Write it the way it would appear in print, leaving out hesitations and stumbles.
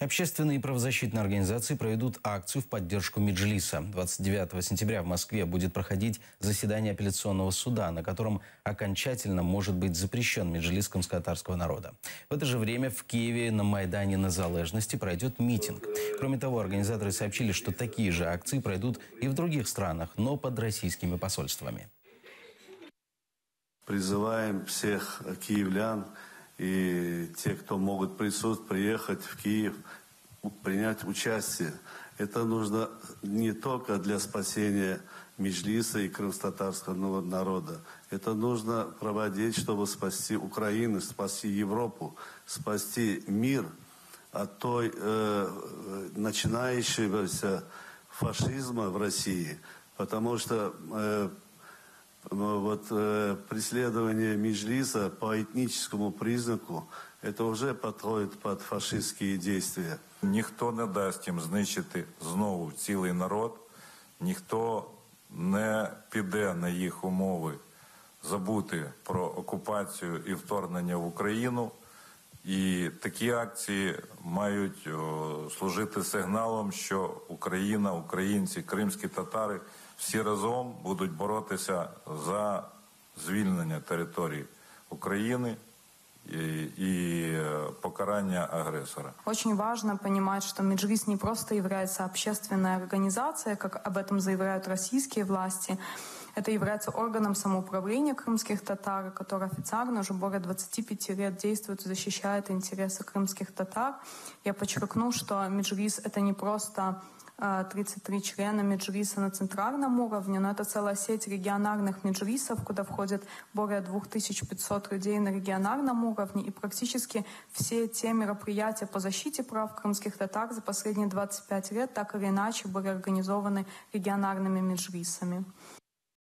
Общественные и правозащитные организации проведут акцию в поддержку Меджлиса. 29 сентября в Москве будет проходить заседание апелляционного суда, на котором окончательно может быть запрещен Меджлис крымско-татарского народа. В это же время в Киеве на Майдане Незалежности пройдет митинг. Кроме того, организаторы сообщили, что такие же акции пройдут и в других странах, но под российскими посольствами. Призываем всех киевлян и те, кто могут присутствовать, приехать в Киев, принять участие. Это нужно не только для спасения Меджлиса и крымско-татарского народа. Это нужно проводить, чтобы спасти Украину, спасти Европу, спасти мир от той начинающегося фашизма в России. Потому что преследование Меджлиса по этническому признаку, это уже подходит под фашистські действия. Ніхто не дасть їм знищити знову цілий народ, ніхто не піде на їх умови забути про окупацію і вторгнення в Україну. І такі акції мають служити сигналом, що Україна, українці, кримські татари всі разом будуть боротися за звільнення території України и покарания агрессора. Очень важно понимать, что Меджлис не просто является общественной организацией, как об этом заявляют российские власти. Это является органом самоуправления крымских татар, который официально уже более 25 лет действует и защищает интересы крымских татар. Я подчеркну, что Меджлис — это не просто 33 члена Меджлиса на центральном уровне, но это целая сеть региональных меджлисов, куда входит более 2500 людей на региональном уровне, и практически все те мероприятия по защите прав крымских татар за последние 25 лет так или иначе были организованы региональными меджлисами.